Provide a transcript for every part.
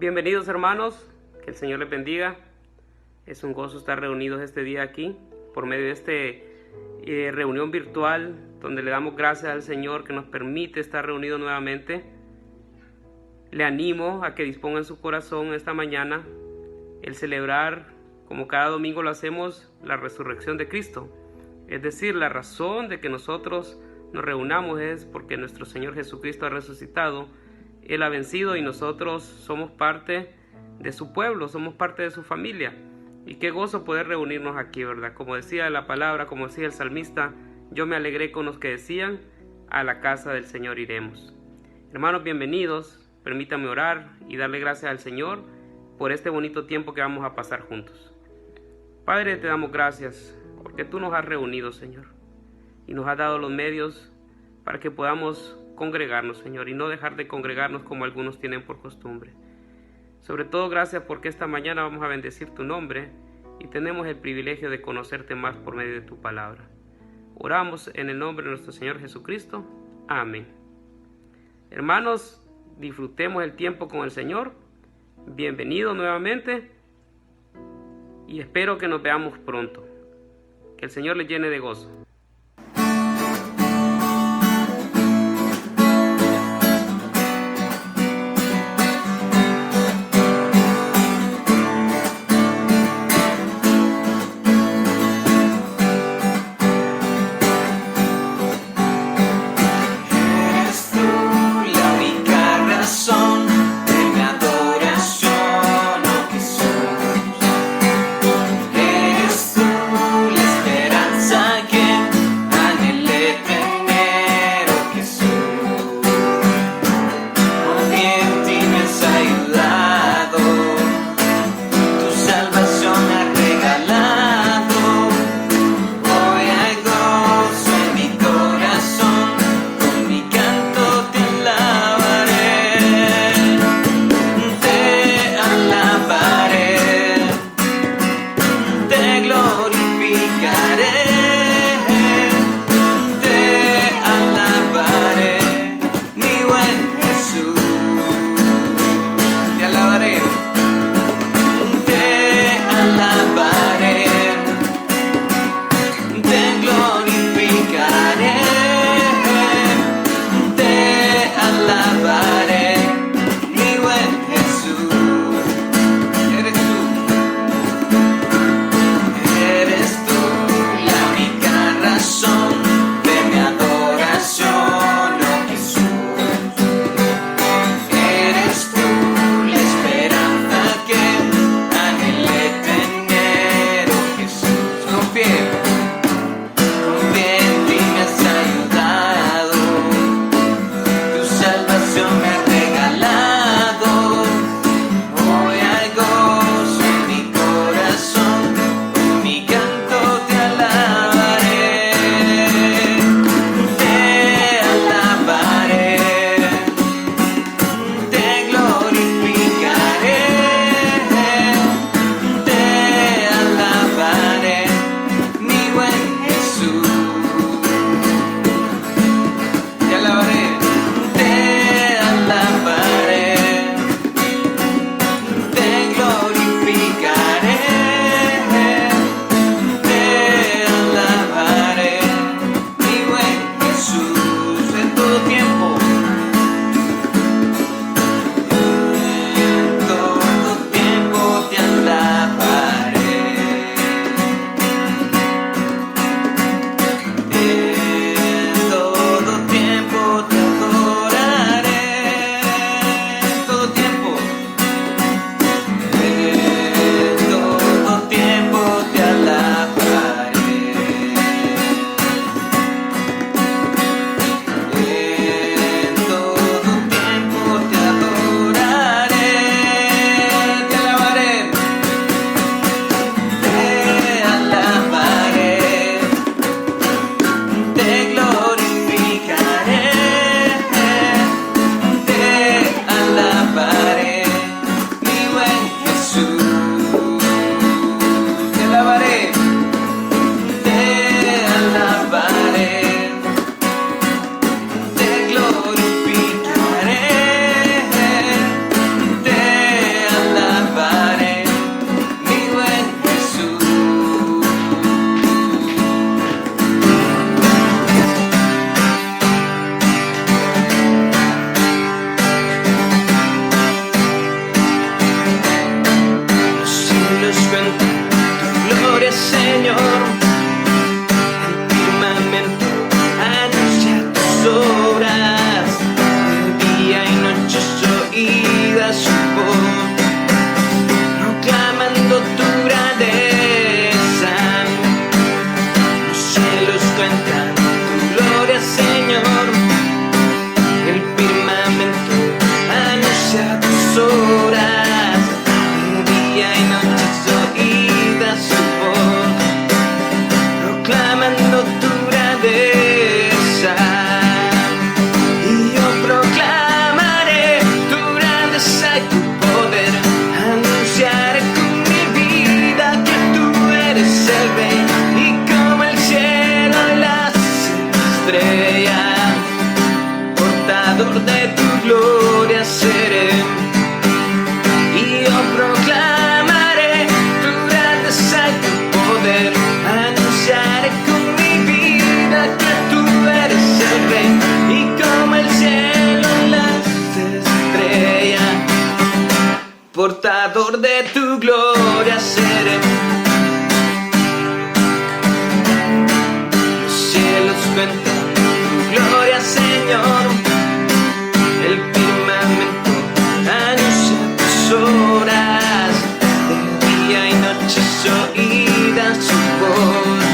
Bienvenidos hermanos, que el Señor les bendiga. Es un gozo estar reunidos este día aquí por medio de esta reunión virtual donde le damos gracias al Señor que nos permite estar reunidos nuevamente. Le animo a que disponga en su corazón esta mañana el celebrar, como cada domingo lo hacemos, la resurrección de Cristo. Es decir, la razón de que nosotros nos reunamos es porque nuestro Señor Jesucristo ha resucitado. Él ha vencido y nosotros somos parte de su pueblo, somos parte de su familia. Y qué gozo poder reunirnos aquí, ¿verdad? Como decía la palabra, como decía el salmista, yo me alegré con los que decían, a la casa del Señor iremos. Hermanos, bienvenidos. Permítanme orar y darle gracias al Señor por este bonito tiempo que vamos a pasar juntos. Padre, te damos gracias porque tú nos has reunido, Señor, y nos has dado los medios para que podamos congregarnos, Señor, y no dejar de congregarnos como algunos tienen por costumbre. Sobre todo, gracias porque esta mañana vamos a bendecir tu nombre y tenemos el privilegio de conocerte más por medio de tu palabra. Oramos en el nombre de nuestro Señor Jesucristo. Amén. Hermanos, disfrutemos el tiempo con el Señor. Bienvenidos nuevamente y espero que nos veamos pronto. Que el Señor les llene de gozo. Eres tú la esperanza que portador de tu gloria seré. Y yo proclamaré tu grandeza y tu poder, anunciaré con mi vida que tú eres el Rey, y como el cielo las estrellas, portador de tu gloria seré. Los cielos cuentan tu gloria, Señor, el firmamento anuncia tus obras, de día y noche se oirá su voz,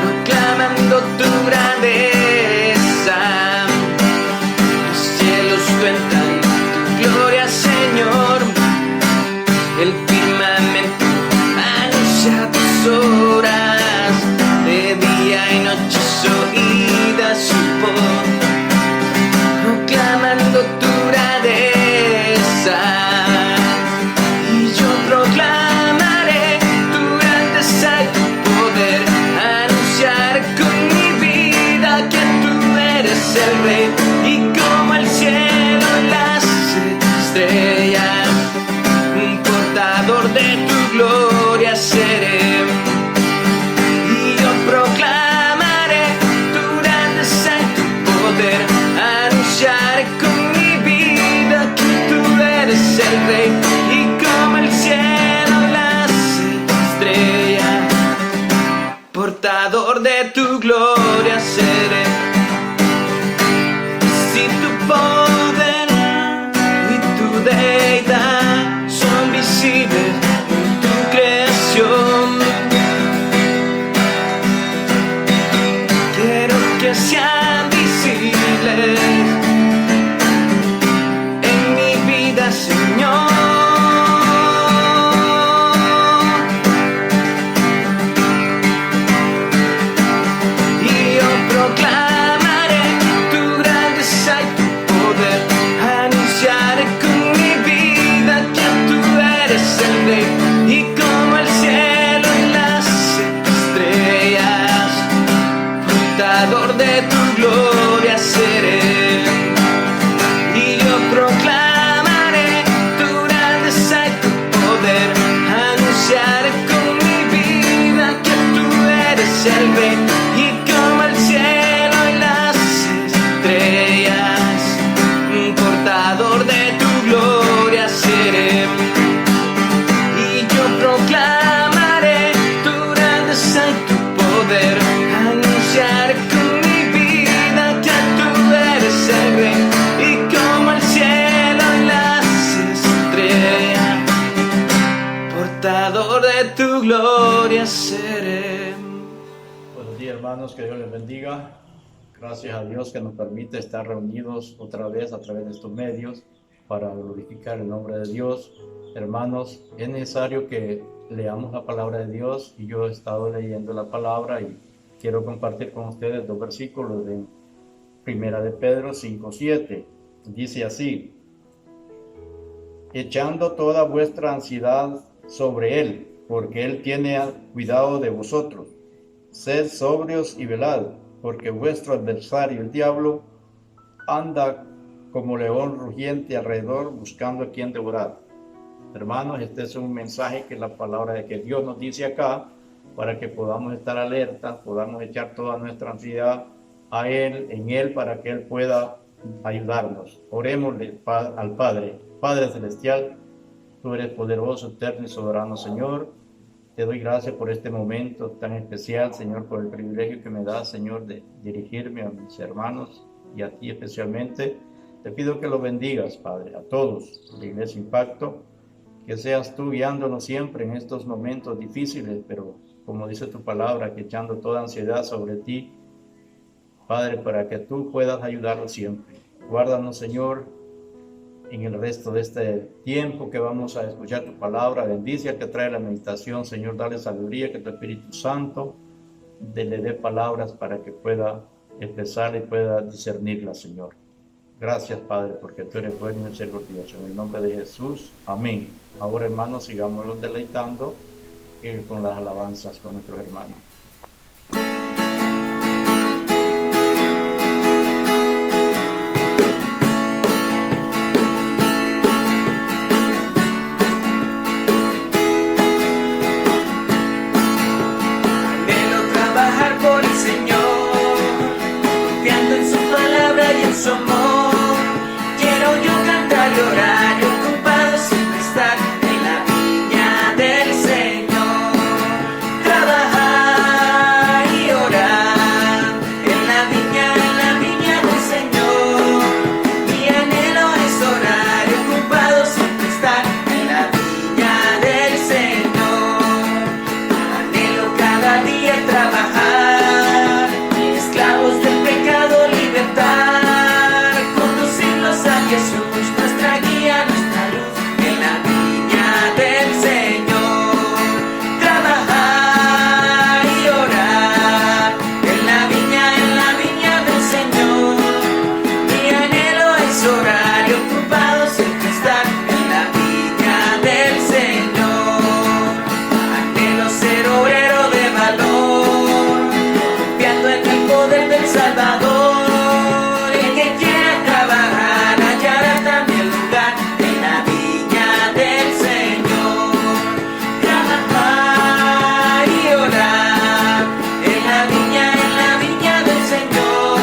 proclamando tu grandeza. Los cielos cuentan tu gloria, Señor, el firmamento anuncia tus obras, de día y noche se oirá su voz, proclamando tu grandeza. Y yo proclamaré tu grandeza y tu poder, anunciar con mi vida que tú eres el Rey, y como el cielo y las estrellas, un portador de tu gloria seré. Y yo proclamaré tu grandeza y tu poder, anunciaré con mi vida que tú eres el Rey, y como el cielo y las estrellas, portador de tu gloria seré. Si tu poder y tu deidad son visibles en tu creación, quiero que sean visibles en mi vida, Señor. Y yo proclamaré tu grandeza y tu poder, anunciaré con mi vida que tú eres el Rey, y como el cielo y las estrellas, portador de tu gloria seré. Y yo proclamaré tu grandeza y tu poder, anunciaré con mi vida que tú eres el Rey, y como el cielo y las estrellas, portador de tu gloria seré. Y yo proclamaré tu grandeza y tu poder, anunciaré con mi vida que tú eres el Rey, y como el cielo y las estrellas, portador de tu gloria seré. Buenos días, hermanos, que Dios les bendiga. Gracias a Dios que nos permite estar reunidos otra vez a través de estos medios para glorificar el nombre de Dios. Hermanos, es necesario que leamos la palabra de Dios, y yo he estado leyendo la palabra y quiero compartir con ustedes dos versículos de Primera de Pedro 5:7. Dice así: echando toda vuestra ansiedad sobre Él, porque Él tiene cuidado de vosotros. Sed sobrios y velad, porque vuestro adversario, el diablo, anda como león rugiente alrededor, buscando a quien devorar. Hermanos, este es un mensaje que la palabra de que Dios nos dice acá, para que podamos estar alertas, podamos echar toda nuestra ansiedad a Él, en Él, para que Él pueda ayudarnos. Orémosle al Padre. Padre Celestial, tú eres poderoso, eterno y soberano, Señor. Te doy gracias por este momento tan especial, Señor, por el privilegio que me das, Señor, de dirigirme a mis hermanos y a ti especialmente. Te pido que los bendigas, Padre, a todos, la Iglesia Impacto, que seas tú guiándonos siempre en estos momentos difíciles, pero como dice tu palabra, que echando toda ansiedad sobre ti, Padre, para que tú puedas ayudarnos siempre. Guárdanos, Señor, en el resto de este tiempo que vamos a escuchar tu palabra. Bendice al que trae la meditación, Señor, dale sabiduría, que tu Espíritu Santo le dé palabras para que pueda expresar y pueda discernirla, Señor. Gracias, Padre, porque tú eres bueno y misericordioso. En el nombre de Jesús, amén. Ahora, hermanos, sigámoslos deleitando con las alabanzas con nuestros hermanos. su amor. Quiero yo cantar y orar y ocupado siempre estar en la viña del Señor. Trabajar y orar en la viña del Señor. Mi anhelo es orar y ocupado siempre estar en la viña del Señor. Anhelo cada día trabajar, esclavos del pecado libertar, conducirlos a Jesús, nuestra guía, nuestra luz, en la viña del Señor. Trabajar y orar en la viña del Señor. Mi anhelo es orar y ocupado siempre estar en la viña del Señor. Anhelo ser obrero de valor, confiando en el poder del Salvador. El que quiera trabajar hallará también lugar en la viña del Señor. Trabajar y orar en la viña del Señor.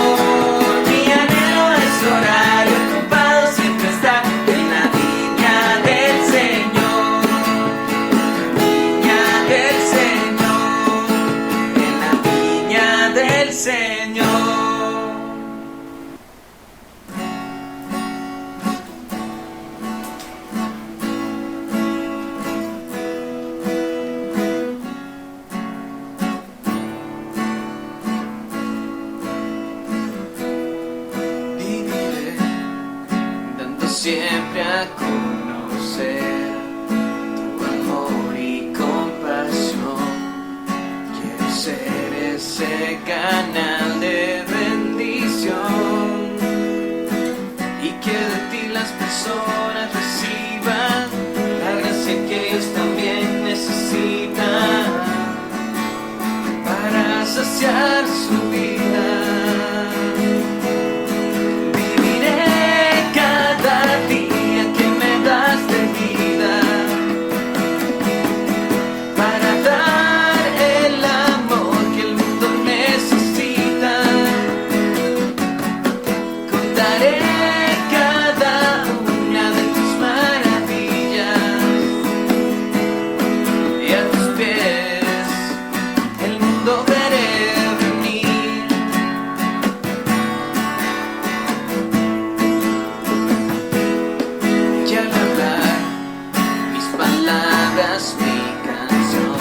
Mi anhelo es orar y ocupado siempre estar en la viña del Señor. Viña del Señor, en la viña del Señor. Viviré dando siempre a conocer tu amor y compasión. Quiero ser ese canal de bendición y que de ti las personas reciban la gracia que ellos también necesitan para saciar su vida. Viviré cada día que me das de vida para dar el amor que el mundo necesita. Contaré cada una de tus maravillas y a tus pies el mundo veré venir. Y al hablar mis palabras, mi canción,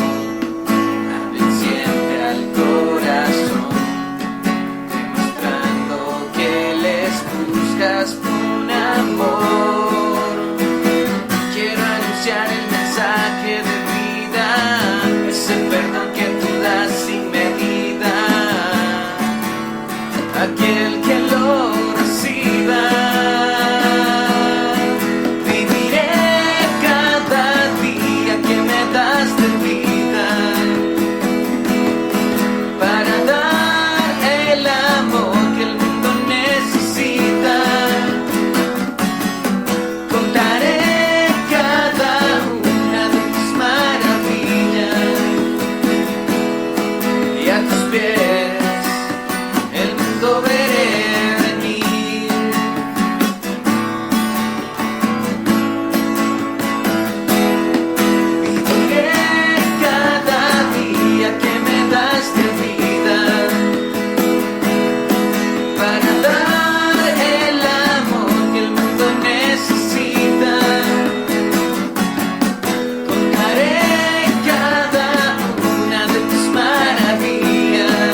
hablen siempre al corazón, demostrando que les buscas con amor. Quiero anunciar el mensaje de vida, ese perdón que tú das sin medida, aquel que lo reciba. Viviré cada día que me das de vida para dar el amor que el mundo necesita. Contaré cada una de tus maravillas y a tus pies el mundo veré venir. Viviré cada día que me das de vida para dar el amor que el mundo necesita. Contaré cada una de tus maravillas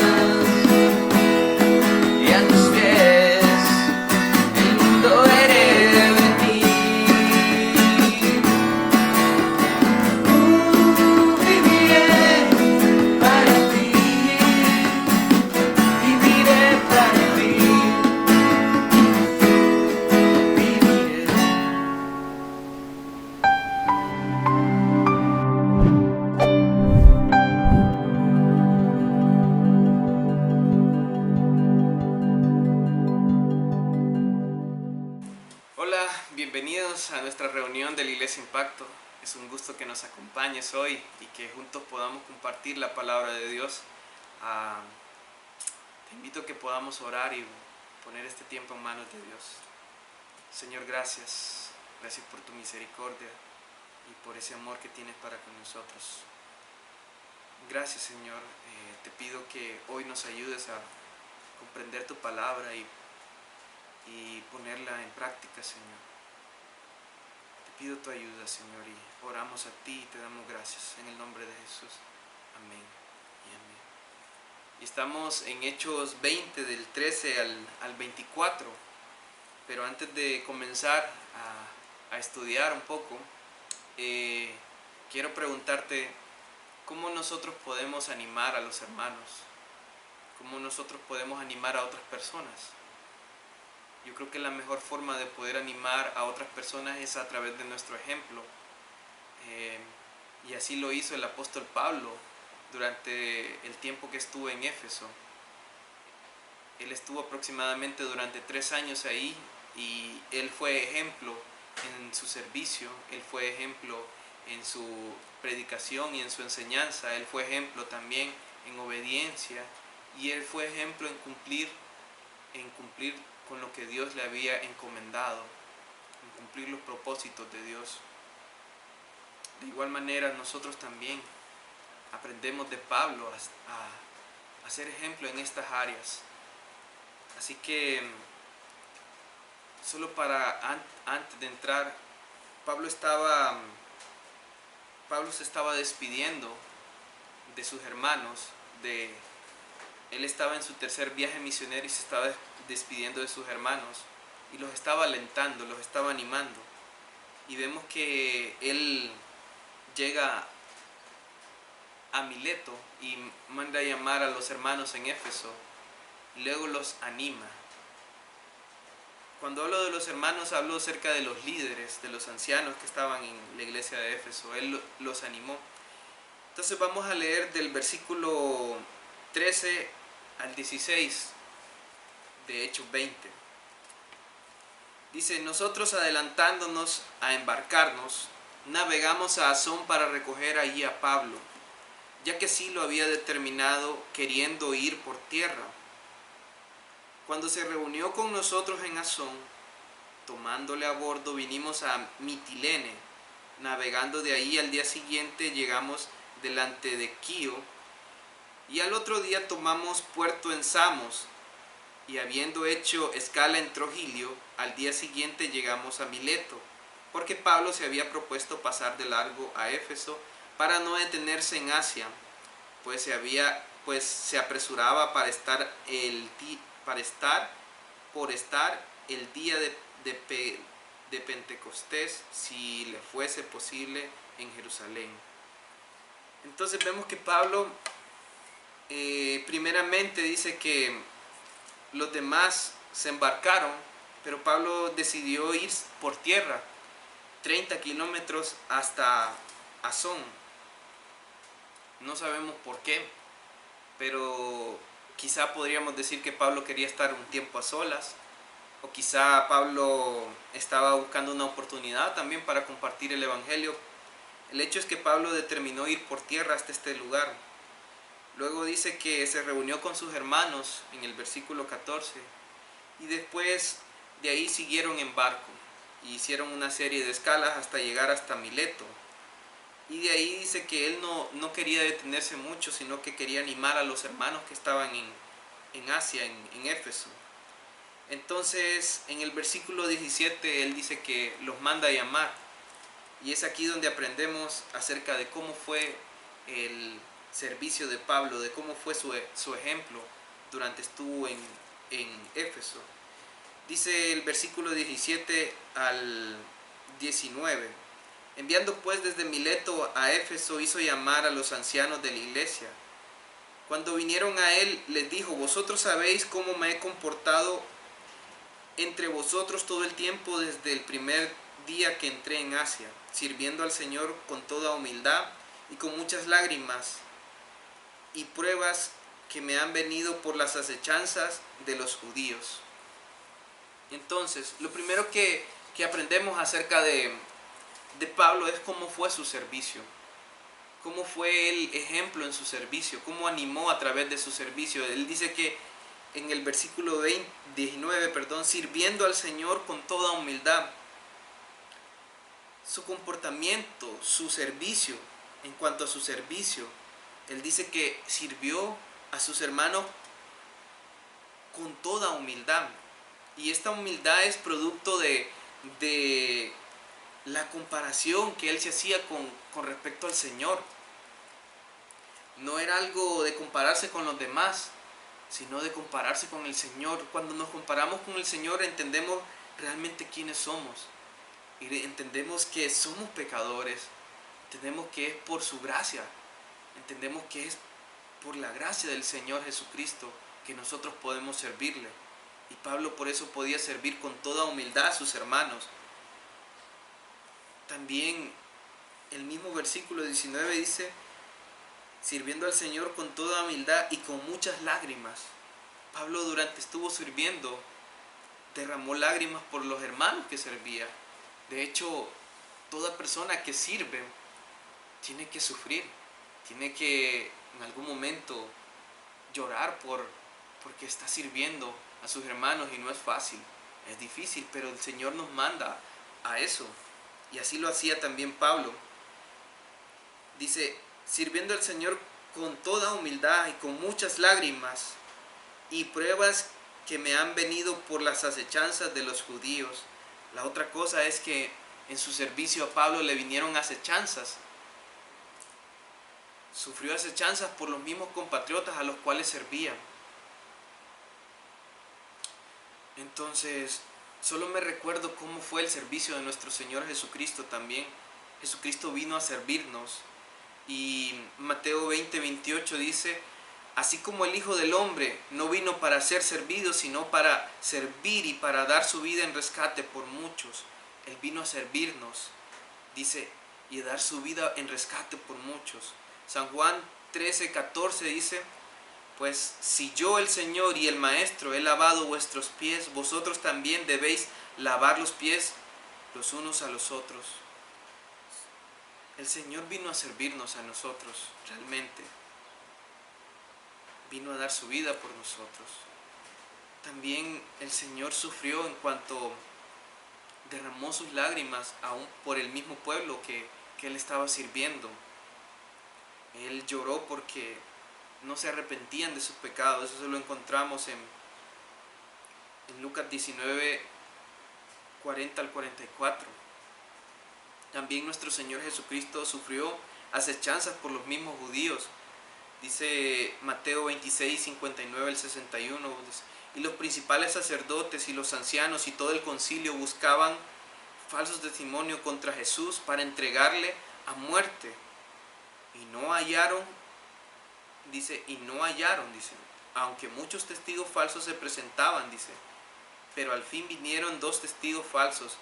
y a tus pies el mundo veré venir. Viviré para ti, viviré para ti, viviré. Hola, bienvenidos a nuestra reunión de la Iglesia Impacto. Es un gusto que nos acompañes hoy y que juntos podamos compartir la palabra de Dios. Te invito a que podamos orar y poner este tiempo en manos de Dios. Señor, gracias. Gracias por tu misericordia y por ese amor que tienes para con nosotros. Gracias, Señor. Te pido que hoy nos ayudes a comprender tu palabra y ponerla en práctica, Señor. Te pido tu ayuda, Señor, y oramos a ti y te damos gracias en el nombre de Jesús. Amén y amén. Y estamos en Hechos 20, del 13 al 24, pero antes de comenzar a estudiar un poco, quiero preguntarte cómo nosotros podemos animar a los hermanos, cómo nosotros podemos animar a otras personas. Yo creo que la mejor forma de poder animar a otras personas es a través de nuestro ejemplo. Y así lo hizo el apóstol Pablo durante el tiempo que estuvo en Éfeso. Él estuvo aproximadamente durante 3 años ahí y él fue ejemplo en su servicio, él fue ejemplo en su predicación y en su enseñanza, él fue ejemplo también en obediencia y él fue ejemplo en cumplir con lo que Dios le había encomendado, en cumplir los propósitos de Dios. De igual manera nosotros también aprendemos de Pablo a ser ejemplo en estas áreas. Así que solo antes de entrar, Pablo se estaba despidiendo de sus hermanos, él estaba en su tercer viaje misionero y se estaba despidiendo de sus hermanos y los estaba alentando, los estaba animando. Y vemos que él llega a Mileto y manda a llamar a los hermanos en Éfeso y luego los anima. Cuando hablo de los hermanos, hablo acerca de los líderes, de los ancianos que estaban en la iglesia de Éfeso. Él los animó. Entonces vamos a leer del versículo 13 al 16 de Hechos 20. Dice: nosotros, adelantándonos a embarcarnos, navegamos a Asón para recoger allí a Pablo, ya que sí lo había determinado, queriendo ir por tierra. Cuando se reunió con nosotros en Asón, tomándole a bordo, vinimos a Mitilene. Navegando de ahí, al día siguiente llegamos delante de Quío, y al otro día tomamos puerto en Samos, y habiendo hecho escala en Trogilio, al día siguiente llegamos a Mileto, porque Pablo se había propuesto pasar de largo a Éfeso para no detenerse en Asia, pues se apresuraba para estar el día de Pentecostés, si le fuese posible, en Jerusalén. Entonces vemos que Pablo primeramente dice que los demás se embarcaron, pero Pablo decidió ir por tierra 30 kilómetros hasta Asón. No sabemos por qué, pero quizá podríamos decir que Pablo quería estar un tiempo a solas, o quizá Pablo estaba buscando una oportunidad también para compartir el evangelio. El hecho es que Pablo determinó ir por tierra hasta este lugar. Luego dice que se reunió con sus hermanos en el versículo 14 y después de ahí siguieron en barco y hicieron una serie de escalas hasta llegar hasta Mileto. Y de ahí dice que él no quería detenerse mucho, sino que quería animar a los hermanos que estaban en Asia, en Éfeso. Entonces en el versículo 17 él dice que los manda a llamar, y es aquí donde aprendemos acerca de cómo fue el servicio de Pablo, de cómo fue su ejemplo durante estuvo en Éfeso. Dice el versículo 17 al 19: enviando pues desde Mileto a Éfeso, hizo llamar a los ancianos de la iglesia. Cuando vinieron a él, les dijo: vosotros sabéis cómo me he comportado entre vosotros todo el tiempo desde el primer día que entré en Asia, sirviendo al Señor con toda humildad y con muchas lágrimas y pruebas que me han venido por las acechanzas de los judíos. Entonces, lo primero que aprendemos acerca de Pablo es cómo fue su servicio, cómo fue el ejemplo en su servicio, cómo animó a través de su servicio. Él dice que en el versículo 19, sirviendo al Señor con toda humildad. Su comportamiento, su servicio, en cuanto a su servicio, él dice que sirvió a sus hermanos con toda humildad. Y esta humildad es producto de la comparación que él se hacía con respecto al Señor. No era algo de compararse con los demás, sino de compararse con el Señor. Cuando nos comparamos con el Señor, entendemos realmente quiénes somos. Y entendemos que somos pecadores. Entendemos que es por su gracia. Entendemos que es por la gracia del Señor Jesucristo que nosotros podemos servirle. Y Pablo por eso podía servir con toda humildad a sus hermanos. También el mismo versículo 19 dice, sirviendo al Señor con toda humildad y con muchas lágrimas. Pablo durante estuvo sirviendo, derramó lágrimas por los hermanos que servía. De hecho, toda persona que sirve tiene que sufrir, tiene que en algún momento llorar porque está sirviendo a sus hermanos y no es fácil, es difícil, pero el Señor nos manda a eso. Y así lo hacía también Pablo. Dice, sirviendo al Señor con toda humildad y con muchas lágrimas y pruebas que me han venido por las acechanzas de los judíos. La otra cosa es que en su servicio a Pablo le vinieron acechanzas. Sufrió acechanzas por los mismos compatriotas a los cuales servía. Entonces, solo me recuerdo cómo fue el servicio de nuestro Señor Jesucristo también. Jesucristo vino a servirnos. Y Mateo 20:28 dice, así como el Hijo del Hombre no vino para ser servido, sino para servir y para dar su vida en rescate por muchos. Él vino a servirnos, dice, y a dar su vida en rescate por muchos. San Juan 13:14 dice, pues si yo el Señor y el Maestro he lavado vuestros pies, vosotros también debéis lavar los pies los unos a los otros. El Señor vino a servirnos a nosotros, realmente. Vino a dar su vida por nosotros. También el Señor sufrió en cuanto derramó sus lágrimas aún por el mismo pueblo que Él estaba sirviendo. Él lloró porque no se arrepentían de sus pecados. Eso lo encontramos en Lucas 19, 40 al 44. También nuestro Señor Jesucristo sufrió acechanzas por los mismos judíos. Dice Mateo 26, 59 al 61. Y los principales sacerdotes y los ancianos y todo el concilio buscaban falsos testimonios contra Jesús para entregarle a muerte. Y no hallaron, dice, aunque muchos testigos falsos se presentaban, dice. Pero al fin vinieron 2 testigos falsos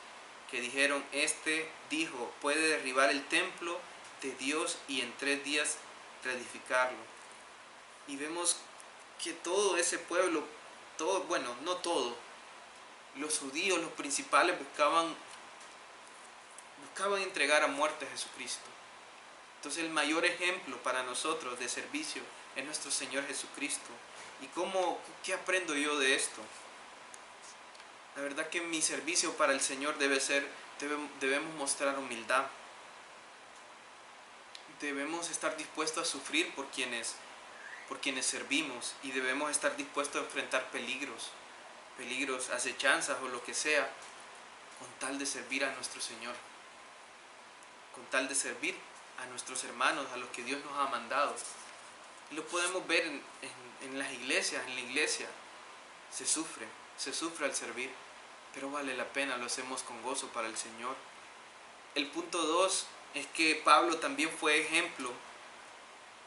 que dijeron, este dijo, puede derribar el templo de Dios y en 3 días reedificarlo. Y vemos que todo ese pueblo, no todo, los judíos, los principales buscaban entregar a muerte a Jesucristo. Entonces el mayor ejemplo para nosotros de servicio es nuestro Señor Jesucristo. ¿Y qué aprendo yo de esto? La verdad que mi servicio para el Señor debemos mostrar humildad. Debemos estar dispuestos a sufrir por quienes servimos, y debemos estar dispuestos a enfrentar peligros, acechanzas o lo que sea, con tal de servir a nuestro Señor, con tal de servir a nuestros hermanos, a los que Dios nos ha mandado. Y lo podemos ver en las iglesias, en la iglesia. Se sufre al servir, pero vale la pena, lo hacemos con gozo para el Señor. El punto 2 es que Pablo también fue ejemplo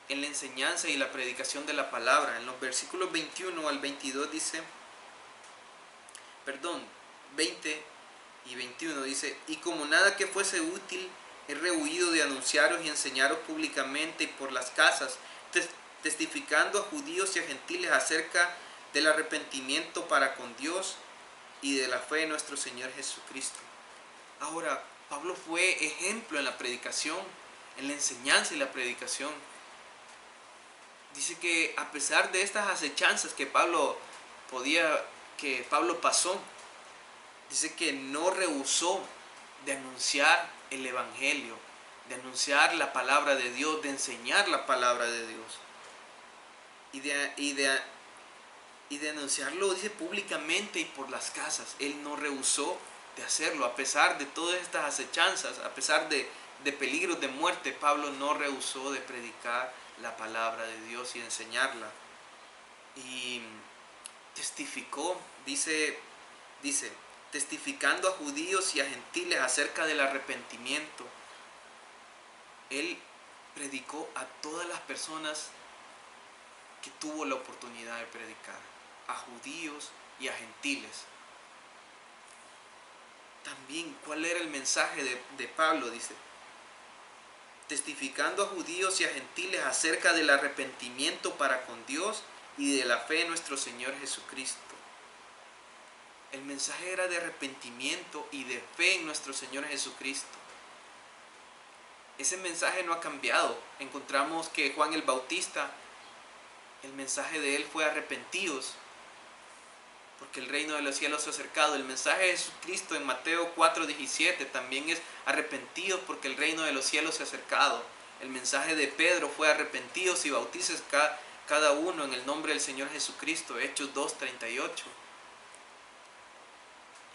en la enseñanza y la predicación de la palabra. En los versículos 21 al 22 20 y 21 dice, y como nada que fuese útil, he rehuido de anunciaros y enseñaros públicamente y por las casas, testificando a judíos y a gentiles acerca del arrepentimiento para con Dios y de la fe en nuestro Señor Jesucristo. Ahora, Pablo fue ejemplo en la predicación, en la enseñanza y la predicación. Dice que a pesar de estas acechanzas que Pablo que Pablo pasó. Dice que no rehusó de anunciar el Evangelio, de anunciar la palabra de Dios, de enseñar la palabra de Dios. Y de anunciarlo, dice, públicamente y por las casas. Él no rehusó de hacerlo, a pesar de todas estas acechanzas, a pesar de peligros de muerte. Pablo no rehusó de predicar la palabra de Dios y enseñarla. Y testificó, dice, testificando a judíos y a gentiles acerca del arrepentimiento. Él predicó a todas las personas que tuvo la oportunidad de predicar, a judíos y a gentiles. También, ¿cuál era el mensaje de Pablo? Dice, testificando a judíos y a gentiles acerca del arrepentimiento para con Dios y de la fe en nuestro Señor Jesucristo. El mensaje era de arrepentimiento y de fe en nuestro Señor Jesucristo. Ese mensaje no ha cambiado. Encontramos que Juan el Bautista, el mensaje de él fue arrepentidos, porque el reino de los cielos se ha acercado. El mensaje de Jesucristo en Mateo 4:17 también es arrepentidos porque el reino de los cielos se ha acercado. El mensaje de Pedro fue arrepentidos y bautices cada uno en el nombre del Señor Jesucristo, Hechos 2:38.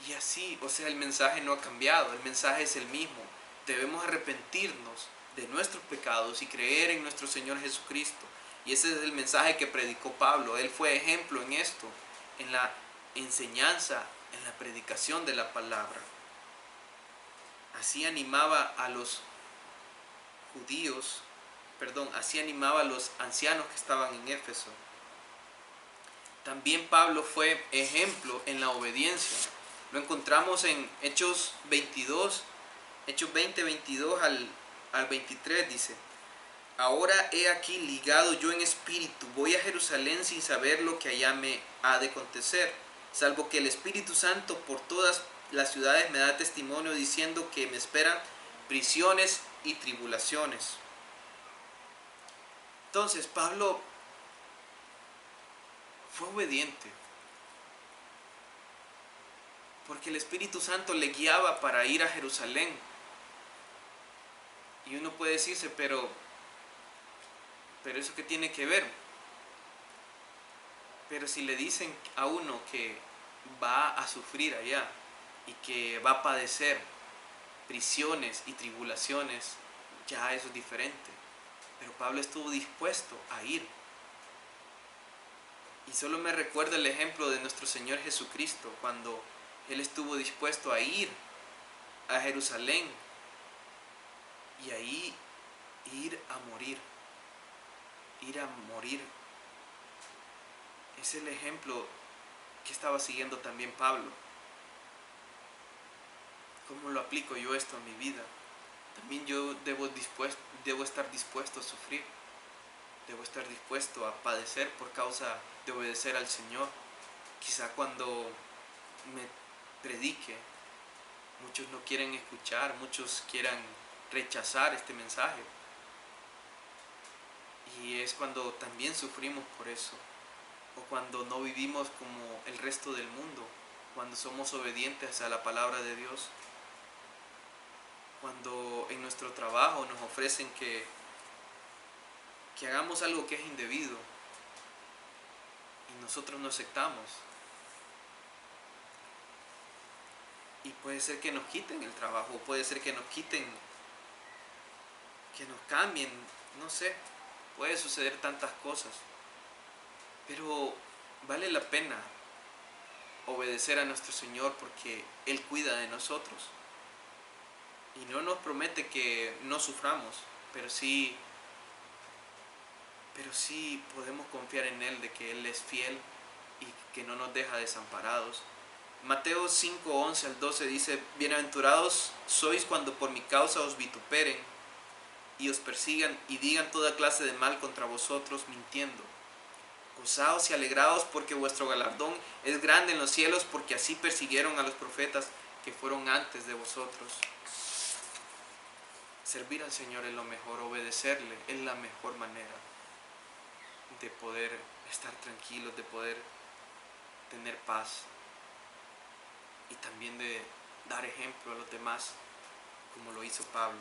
Y así, o sea, el mensaje no ha cambiado, el mensaje es el mismo. Debemos arrepentirnos de nuestros pecados y creer en nuestro Señor Jesucristo. Y ese es el mensaje que predicó Pablo. Él fue ejemplo en esto, en la enseñanza, en la predicación de la palabra. Así animaba a los así animaba a los ancianos que estaban en Éfeso. También Pablo fue ejemplo en la obediencia. Lo encontramos en Hechos 22, Hechos 20:22 al 23, dice: Ahora he aquí ligado yo en espíritu, voy a Jerusalén sin saber lo que allá me ha de acontecer, salvo que el Espíritu Santo por todas las ciudades me da testimonio diciendo que me esperan prisiones y tribulaciones. Entonces Pablo fue obediente, porque el Espíritu Santo le guiaba para ir a Jerusalén. Y uno puede decirse, pero ¿eso qué tiene que ver? Pero si le dicen a uno que va a sufrir allá y que va a padecer prisiones y tribulaciones, ya eso es diferente. Pero Pablo estuvo dispuesto a ir. Y solo me recuerda el ejemplo de nuestro Señor Jesucristo, cuando Él estuvo dispuesto a ir a Jerusalén y ahí ir a morir. Ir a morir. Es el ejemplo que estaba siguiendo también Pablo. ¿Cómo lo aplico yo esto a mi vida? También yo debo estar dispuesto a sufrir. Debo estar dispuesto a padecer por causa de obedecer al Señor. Quizá cuando me predique, muchos no quieren escuchar, muchos quieran rechazar este mensaje. Y es cuando también sufrimos por eso. O cuando no vivimos como el resto del mundo. Cuando somos obedientes a la palabra de Dios. Cuando en nuestro trabajo nos ofrecen que hagamos algo que es indebido. Y nosotros no aceptamos. Y puede ser que nos quiten el trabajo. Puede ser que nos quiten, que nos cambien. No sé. Puede suceder tantas cosas. Pero vale la pena obedecer a nuestro Señor porque Él cuida de nosotros. Y no nos promete que no suframos, pero sí podemos confiar en Él, de que Él es fiel y que no nos deja desamparados. Mateo 5:11 al 12 dice: Bienaventurados sois cuando por mi causa os vituperen y os persigan y digan toda clase de mal contra vosotros mintiendo. Gozaos y alegraos porque vuestro galardón es grande en los cielos, porque así persiguieron a los profetas que fueron antes de vosotros. Servir al Señor es lo mejor, obedecerle es la mejor manera de poder estar tranquilos, de poder tener paz y también de dar ejemplo a los demás, como lo hizo Pablo.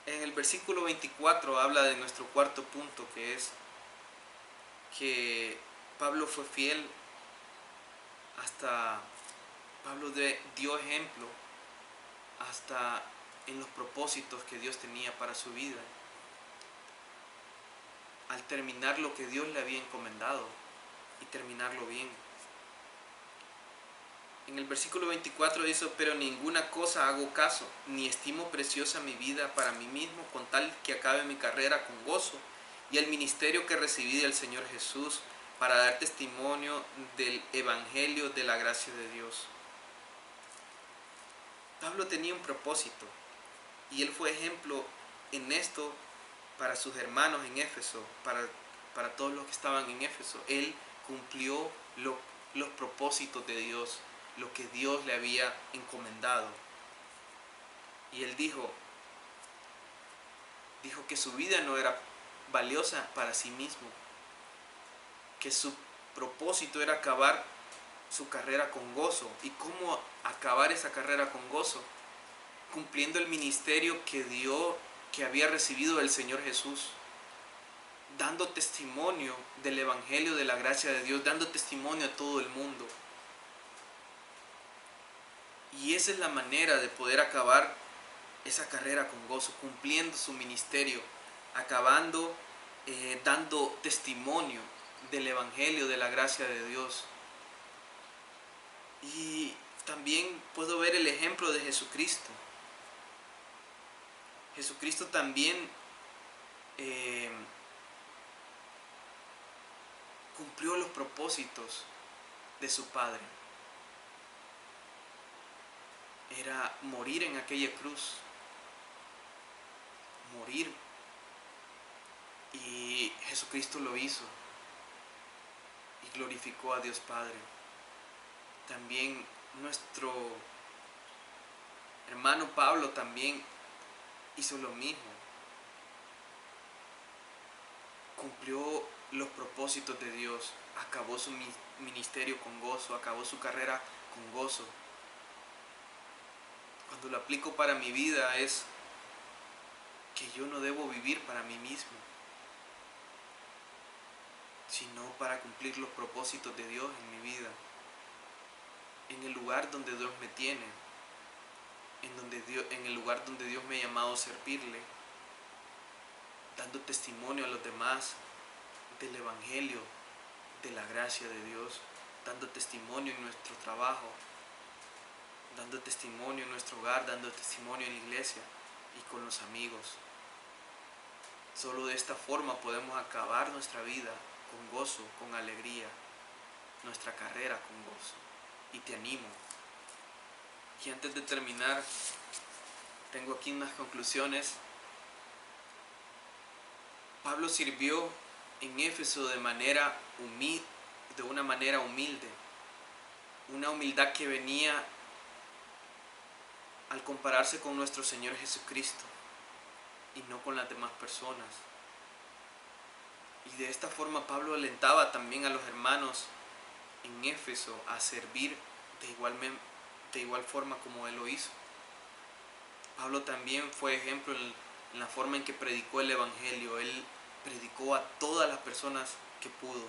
En el versículo 24 habla de nuestro cuarto punto, que es que Pablo fue fiel hasta, Pablo dio ejemplo hasta en los propósitos que Dios tenía para su vida, al terminar lo que Dios le había encomendado y terminarlo bien. En el versículo 24 dice: pero ninguna cosa hago caso, ni estimo preciosa mi vida para mí mismo, con tal que acabe mi carrera con gozo y el ministerio que recibí del Señor Jesús, para dar testimonio del evangelio de la gracia de Dios. Pablo tenía un propósito y él fue ejemplo en esto para sus hermanos en Éfeso, para todos los que estaban en Éfeso. Él cumplió los propósitos de Dios, lo que Dios le había encomendado. Y él dijo que su vida no era valiosa para sí mismo, que su propósito era acabar su carrera con gozo. ¿Y cómo acabar esa carrera con gozo? Cumpliendo el ministerio que había recibido del Señor Jesús, dando testimonio del evangelio de la gracia de Dios, dando testimonio a todo el mundo. Y esa es la manera de poder acabar esa carrera con gozo, cumpliendo su ministerio, acabando dando testimonio del evangelio de la gracia de Dios. Y también puedo ver el ejemplo de Jesucristo. Jesucristo también cumplió los propósitos de su Padre. Era morir en aquella cruz, morir. Y Jesucristo lo hizo y glorificó a Dios Padre. También nuestro hermano Pablo también hizo lo mismo. Cumplió los propósitos de Dios, acabó su ministerio con gozo, acabó su carrera con gozo. Cuando lo aplico para mi vida es que yo no debo vivir para mí mismo, sino para cumplir los propósitos de Dios en mi vida, en el lugar donde Dios me tiene, en el lugar donde Dios me ha llamado a servirle, dando testimonio a los demás del evangelio, de la gracia de Dios, dando testimonio en nuestro trabajo, dando testimonio en nuestro hogar, dando testimonio en la iglesia y con los amigos. Solo de esta forma podemos acabar nuestra vida con gozo, con alegría, nuestra carrera con gozo. Y te animo. Y antes de terminar, tengo aquí unas conclusiones. Pablo sirvió en Éfeso de una manera humilde, una humildad que venía al compararse con nuestro Señor Jesucristo y no con las demás personas. Y de esta forma Pablo alentaba también a los hermanos en Éfeso a servir de igual forma como él lo hizo. Pablo también fue ejemplo en la forma en que predicó el evangelio. Él predicó a todas las personas que pudo,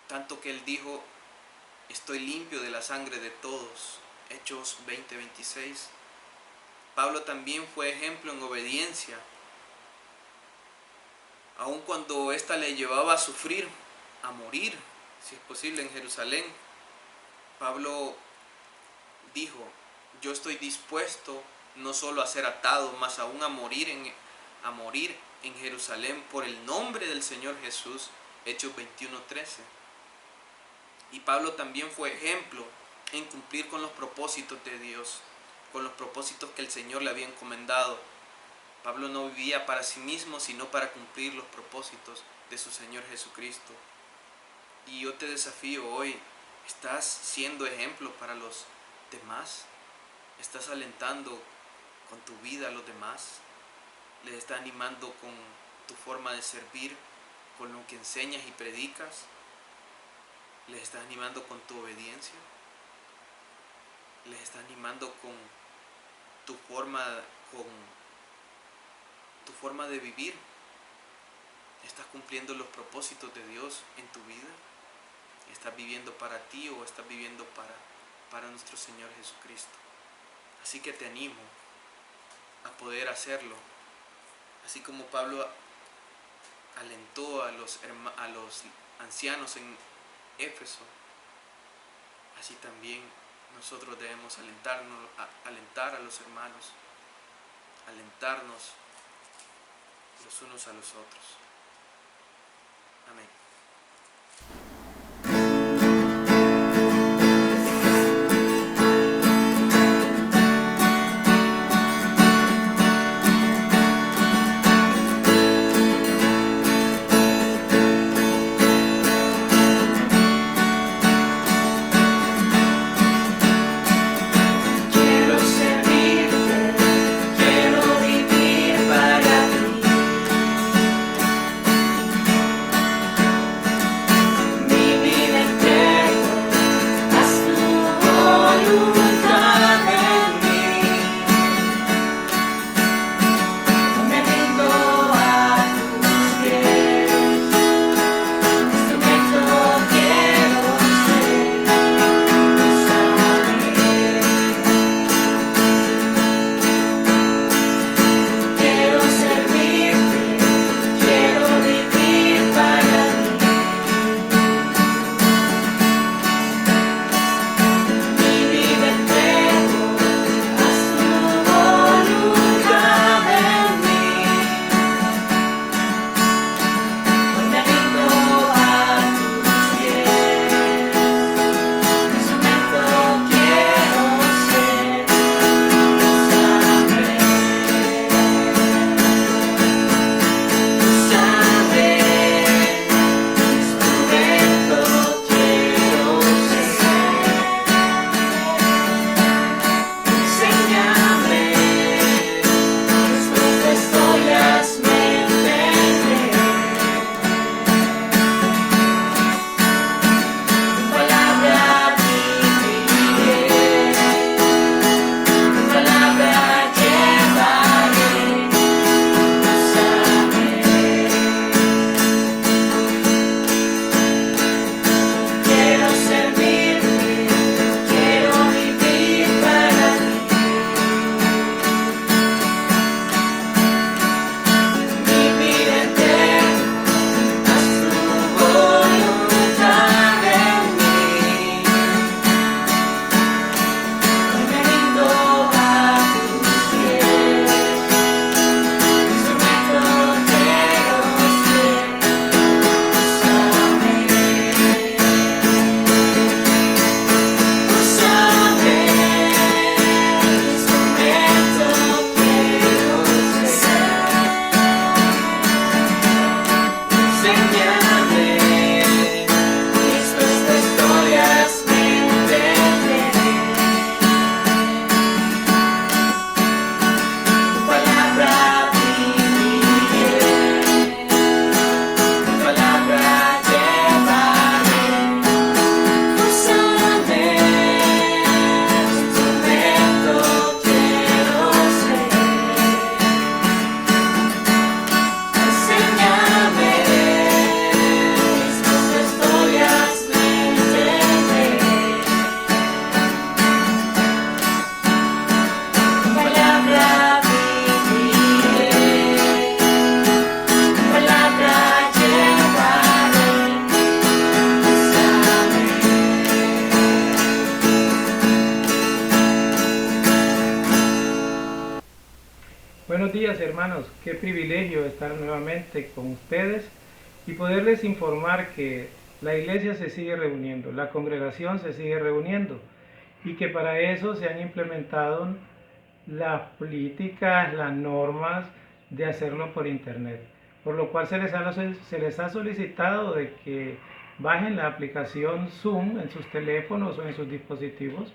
tanto que él dijo: estoy limpio de la sangre de todos. Hechos 20:26. Pablo también fue ejemplo en obediencia, aun cuando ésta le llevaba a sufrir, a morir, si es posible, en Jerusalén. Pablo dijo: yo estoy dispuesto no solo a ser atado, mas aún a morir en Jerusalén por el nombre del Señor Jesús. Hechos 21:13. Y Pablo también fue ejemplo en cumplir con los propósitos de Dios, con los propósitos que el Señor le había encomendado. Pablo no vivía para sí mismo, sino para cumplir los propósitos de su Señor Jesucristo. Y yo te desafío hoy: ¿estás siendo ejemplo para los demás? ¿Estás alentando con tu vida a los demás? ¿Les estás animando con tu forma de servir, con lo que enseñas y predicas? Les estás animando con tu obediencia. Les estás animando con tu forma de vivir. ¿Estás cumpliendo los propósitos de Dios en tu vida? ¿Estás viviendo para ti o estás viviendo para nuestro Señor Jesucristo? Así que te animo a poder hacerlo. Así como Pablo alentó a los ancianos en Éfeso, así también nosotros debemos alentar a los hermanos, alentarnos los unos a los otros. Amén. Buenos días, hermanos, qué privilegio estar nuevamente con ustedes y poderles informar que la iglesia se sigue reuniendo, la congregación se sigue reuniendo y que para eso se han implementado las políticas, las normas de hacerlo por internet, por lo cual se les ha solicitado de que bajen la aplicación Zoom en sus teléfonos o en sus dispositivos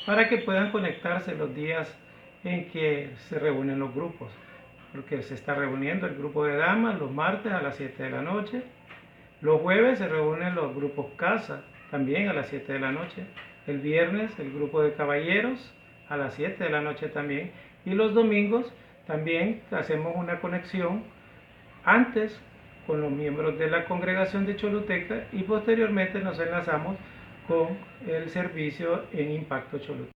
para que puedan conectarse los días en que se reúnen los grupos, porque se está reuniendo el grupo de damas los martes a las 7 de la noche, los jueves se reúnen los grupos casa también a las 7 de la noche. El viernes el grupo de caballeros a las 7 de la noche también. Y los domingos también hacemos una conexión antes con los miembros de la congregación de Choluteca y posteriormente nos enlazamos con el servicio en Impacto Choluteca.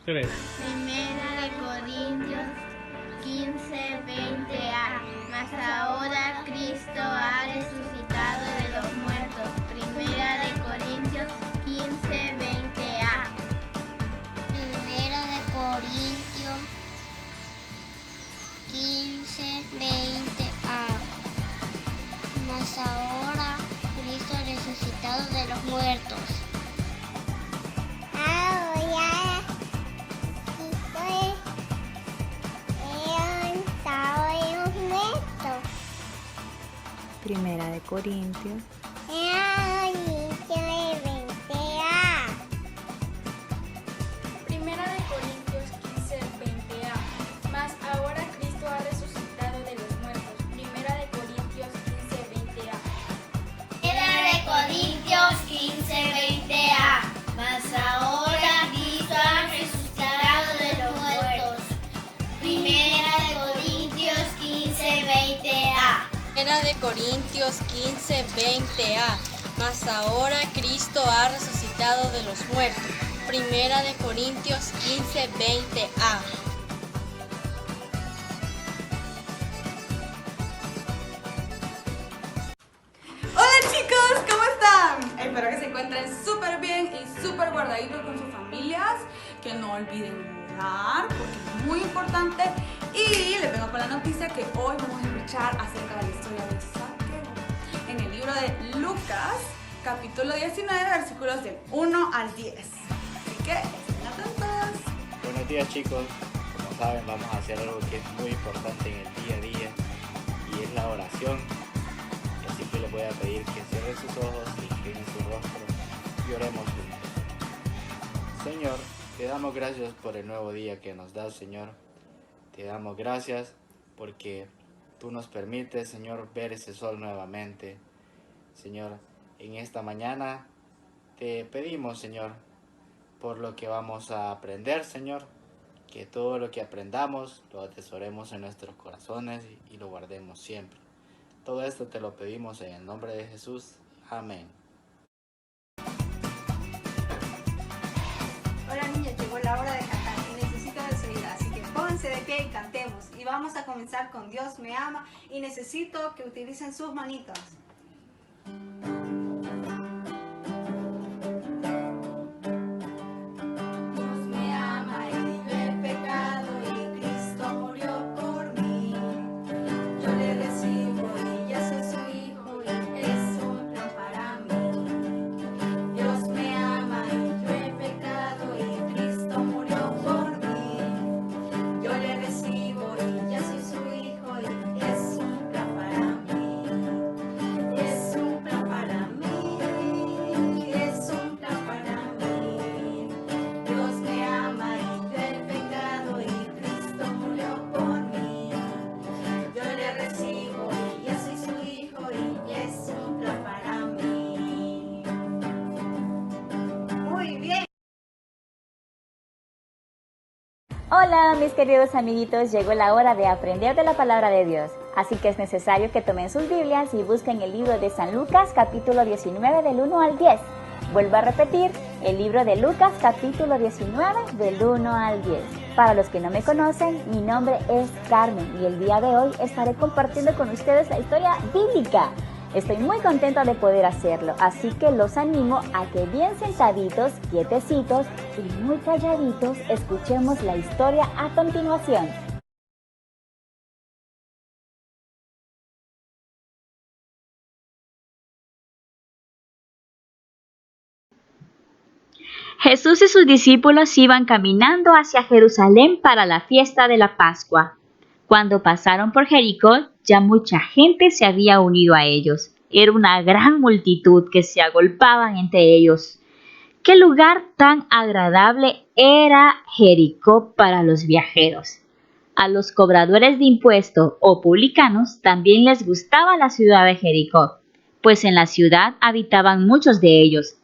Primera de Corintios 15:20a. Mas ahora Cristo ha resucitado de los muertos. Primera de Corintios 15:20a. Primera de Corintios 15:20a. Mas ahora Cristo ha resucitado de los muertos. Primera de Corintios 15:20a. Primera de Corintios 15:20a. Mas ahora Cristo ha resucitado de los muertos. Primera de Corintios 15:20a. Primera de Corintios 15:20a. Mas ahora Cristo ha resucitado de los muertos. Primera de Corintios 15:20a. Primera de Corintios 15:20a. Mas ahora Cristo ha resucitado de los muertos. Primera de Corintios 15:20a. Hola chicos, ¿cómo están? Espero que se encuentren súper bien y súper guardaditos con sus familias. Que no olviden orar porque es muy importante. Y les vengo con la noticia que hoy vamos a escuchar acerca de la historia de Zaqueo en el libro de Lucas, capítulo 19, versículos del 1 al 10. Así que estén atentos. Buenos días chicos, como saben vamos a hacer algo que es muy importante en el día a día y es la oración. Así que les voy a pedir que cierren sus ojos y inclinen su rostro y oremos juntos. Señor, te damos gracias por el nuevo día que nos das, Señor. Te damos gracias porque tú nos permites, Señor, ver ese sol nuevamente. Señor, en esta mañana te pedimos, Señor, por lo que vamos a aprender, Señor, que todo lo que aprendamos lo atesoremos en nuestros corazones y lo guardemos siempre. Todo esto te lo pedimos en el nombre de Jesús. Amén. Hola niños, llegó la hora de cantar y necesito de su ayuda, así que pónganse de pie y cantemos. Y vamos a comenzar con Dios me ama y necesito que utilicen sus manitas. Hola mis queridos amiguitos, llegó la hora de aprender de la palabra de Dios. Así que es necesario que tomen sus Biblias y busquen el libro de San Lucas, capítulo 19, del 1 al 10. Vuelvo a repetir, el libro de Lucas, capítulo 19, del 1 al 10. Para los que no me conocen, mi nombre es Carmen y el día de hoy estaré compartiendo con ustedes la historia bíblica. Estoy muy contenta de poder hacerlo, así que los animo a que bien sentaditos, quietecitos y muy calladitos escuchemos la historia a continuación. Jesús y sus discípulos iban caminando hacia Jerusalén para la fiesta de la Pascua. Cuando pasaron por Jericó, ya mucha gente se había unido a ellos. Era una gran multitud que se agolpaban entre ellos. ¡Qué lugar tan agradable era Jericó para los viajeros! A los cobradores de impuestos o publicanos también les gustaba la ciudad de Jericó, pues en la ciudad habitaban muchos de ellos.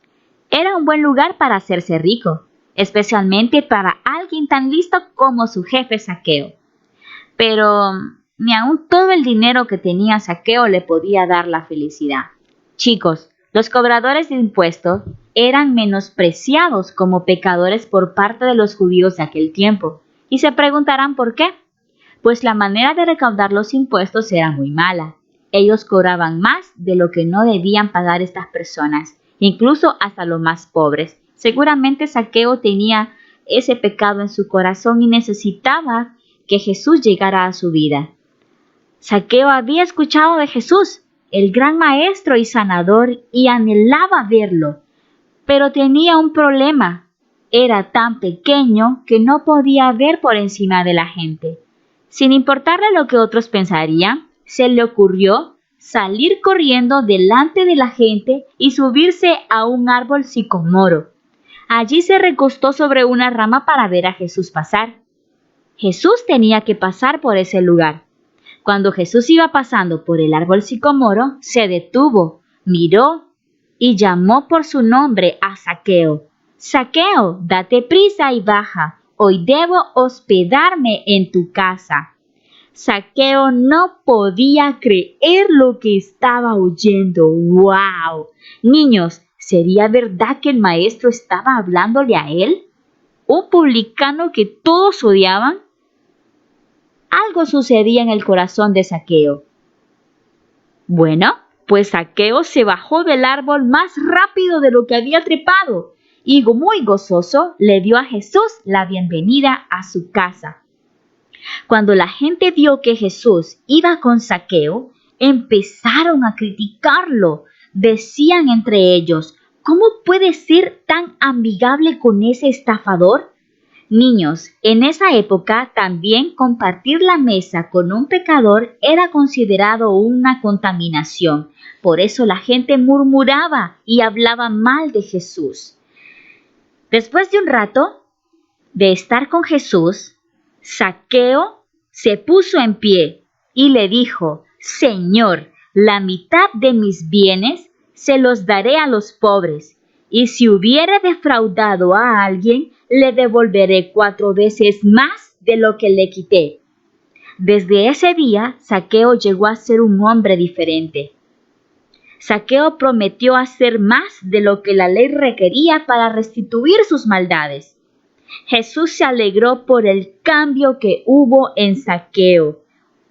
Era un buen lugar para hacerse rico, especialmente para alguien tan listo como su jefe Zaqueo. Pero ni aun todo el dinero que tenía Zaqueo le podía dar la felicidad. Chicos, los cobradores de impuestos eran menospreciados como pecadores por parte de los judíos de aquel tiempo. Y se preguntarán por qué. Pues la manera de recaudar los impuestos era muy mala. Ellos cobraban más de lo que no debían pagar estas personas, incluso hasta los más pobres. Seguramente Zaqueo tenía ese pecado en su corazón y necesitaba que Jesús llegara a su vida. Zaqueo había escuchado de Jesús, el gran maestro y sanador, y anhelaba verlo. Pero tenía un problema. Era tan pequeño que no podía ver por encima de la gente. Sin importarle lo que otros pensarían, se le ocurrió salir corriendo delante de la gente y subirse a un árbol sicomoro. Allí se recostó sobre una rama para ver a Jesús pasar. Jesús tenía que pasar por ese lugar. Cuando Jesús iba pasando por el árbol sicomoro, se detuvo, miró y llamó por su nombre a Zaqueo. Zaqueo, date prisa y baja, hoy debo hospedarme en tu casa. Zaqueo no podía creer lo que estaba oyendo. ¡Wow! Niños, ¿sería verdad que el maestro estaba hablándole a él? ¿Un publicano que todos odiaban? Algo sucedía en el corazón de Zaqueo. Bueno, pues Zaqueo se bajó del árbol más rápido de lo que había trepado y muy gozoso le dio a Jesús la bienvenida a su casa. Cuando la gente vio que Jesús iba con Zaqueo, empezaron a criticarlo. Decían entre ellos, ¿cómo puede ser tan amigable con ese estafador? Niños, en esa época también compartir la mesa con un pecador era considerado una contaminación. Por eso la gente murmuraba y hablaba mal de Jesús. Después de un rato de estar con Jesús, Zaqueo se puso en pie y le dijo, Señor, la mitad de mis bienes se los daré a los pobres, y si hubiere defraudado a alguien, le devolveré 4 veces más de lo que le quité. Desde ese día, Zaqueo llegó a ser un hombre diferente. Zaqueo prometió hacer más de lo que la ley requería para restituir sus maldades. Jesús se alegró por el cambio que hubo en Zaqueo.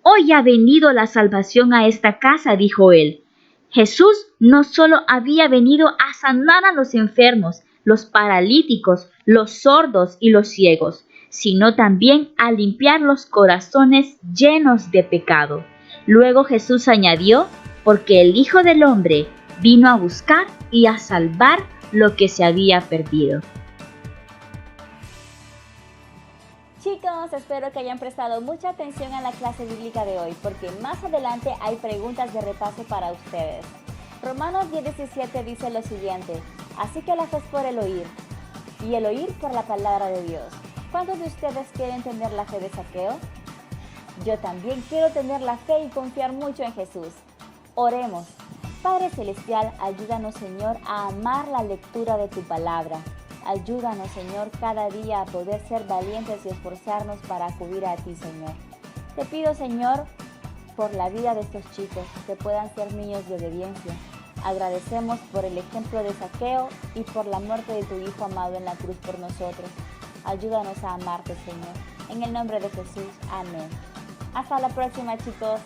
Hoy ha venido la salvación a esta casa, dijo él. Jesús no solo había venido a sanar a los enfermos, los paralíticos, los sordos y los ciegos, sino también a limpiar los corazones llenos de pecado. Luego Jesús añadió, porque el Hijo del Hombre vino a buscar y a salvar lo que se había perdido. Chicos, espero que hayan prestado mucha atención a la clase bíblica de hoy, porque más adelante hay preguntas de repaso para ustedes. Romanos 10:17 dice lo siguiente, así que la fe es por el oír, y el oír por la palabra de Dios. ¿Cuántos de ustedes quieren tener la fe de Zaqueo? Yo también quiero tener la fe y confiar mucho en Jesús. Oremos. Padre Celestial, ayúdanos, Señor, a amar la lectura de tu palabra. Ayúdanos, Señor, cada día a poder ser valientes y esforzarnos para acudir a ti, Señor. Te pido, Señor, por la vida de estos chicos, que puedan ser niños de obediencia. Agradecemos por el ejemplo de Zaqueo y por la muerte de tu Hijo amado en la cruz por nosotros. Ayúdanos a amarte, Señor. En el nombre de Jesús. Amén. Hasta la próxima, chicos.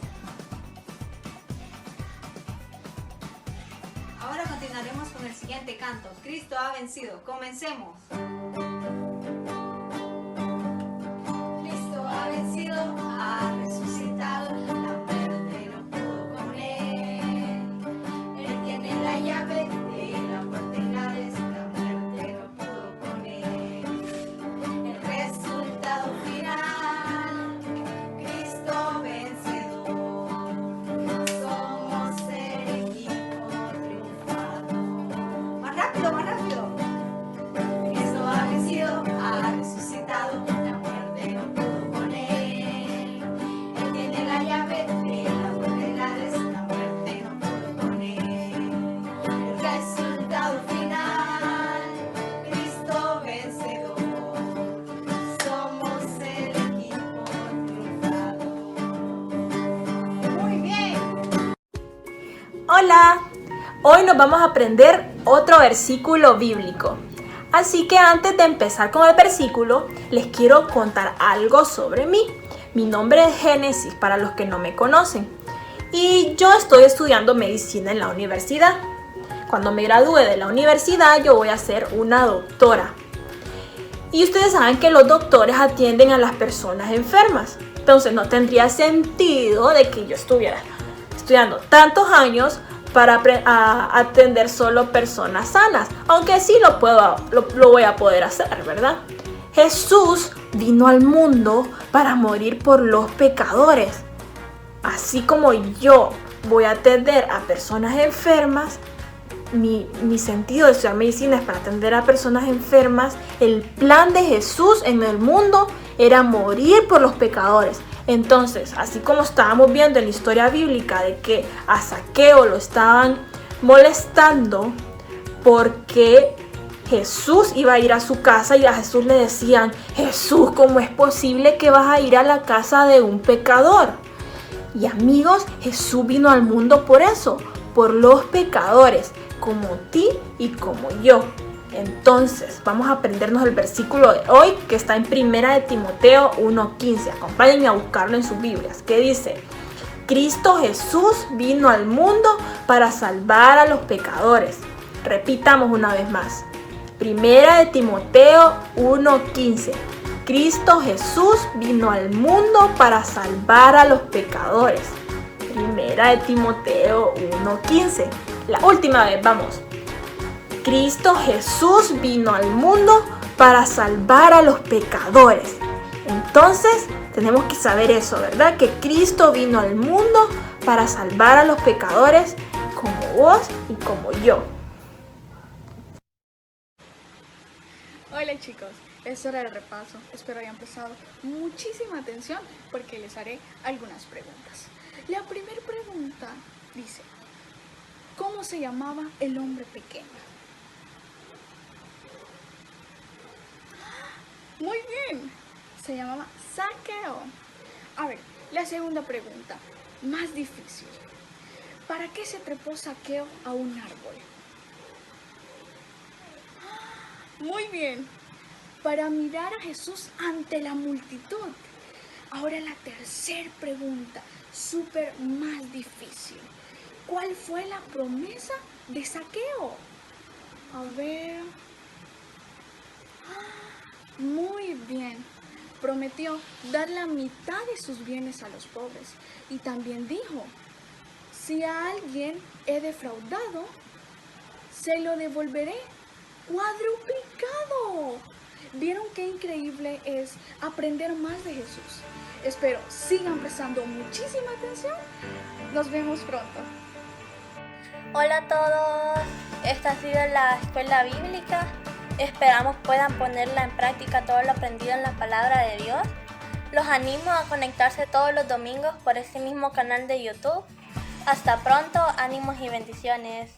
Ahora continuaremos con el siguiente canto. Cristo ha vencido. Comencemos. Cristo ha vencido, ha resucitado, la muerte no pudo con él. Él tiene la llave de la puerta y la Hades, la muerte no pudo con él. El resultado final, Cristo vencedor. Somos el equipo triunfador. Más rápido, más rápido. Cristo ha vencido, ha resucitado, la muerte no pudo con él. Él tiene la llave de la puerta y la Hades, la muerte no pudo con él. El resultado final, Cristo vencedor. Somos el equipo triunfador. Muy bien. Hola, hoy nos vamos a aprender otro versículo bíblico. Así que antes de empezar con el versículo, les quiero contar algo sobre mí. Mi nombre es Génesis, para los que no me conocen. Y yo estoy estudiando medicina en la universidad. Cuando me gradúe de la universidad, yo voy a ser una doctora. Y ustedes saben que los doctores atienden a las personas enfermas. Entonces no tendría sentido de que yo estuviera estudiando tantos años para atender solo personas sanas, aunque sí lo voy a poder hacer, ¿verdad? Jesús vino al mundo para morir por los pecadores. Así como yo voy a atender a personas enfermas, mi sentido de estudiar medicina es para atender a personas enfermas. El plan de Jesús en el mundo era morir por los pecadores. Entonces, así como estábamos viendo en la historia bíblica de que a Zaqueo lo estaban molestando porque Jesús iba a ir a su casa y a Jesús le decían: Jesús, ¿cómo es posible que vas a ir a la casa de un pecador? Y amigos, Jesús vino al mundo por eso, por los pecadores, como ti y como yo. Entonces, vamos a aprendernos el versículo de hoy, que está en 1 de Timoteo 1:15. Acompáñenme a buscarlo en sus Biblias, que dice: Cristo Jesús vino al mundo para salvar a los pecadores. Repitamos una vez más. 1 de Timoteo 1:15. Cristo Jesús vino al mundo para salvar a los pecadores. 1 de Timoteo 1:15. La última vez, vamos. Cristo Jesús vino al mundo para salvar a los pecadores. Entonces, tenemos que saber eso, ¿verdad? Que Cristo vino al mundo para salvar a los pecadores como vos y como yo. Hola chicos, es hora del repaso. Espero hayan prestado muchísima atención porque les haré algunas preguntas. La primera pregunta dice: ¿cómo se llamaba el hombre pequeño? Muy bien, se llamaba Zaqueo. A ver, la segunda pregunta, más difícil. ¿Para qué se trepó Zaqueo a un árbol? Muy bien, para mirar a Jesús ante la multitud. Ahora la tercera pregunta, súper más difícil. ¿Cuál fue la promesa de Zaqueo? A ver. Muy bien. Prometió dar la mitad de sus bienes a los pobres. Y también dijo: si a alguien he defraudado, se lo devolveré cuadruplicado. ¿Vieron qué increíble es aprender más de Jesús? Espero sigan prestando muchísima atención. Nos vemos pronto. Hola a todos, esta ha sido la escuela bíblica. Esperamos puedan ponerla en práctica todo lo aprendido en la palabra de Dios. Los animo a conectarse todos los domingos por este mismo canal de YouTube. Hasta pronto, ánimos y bendiciones.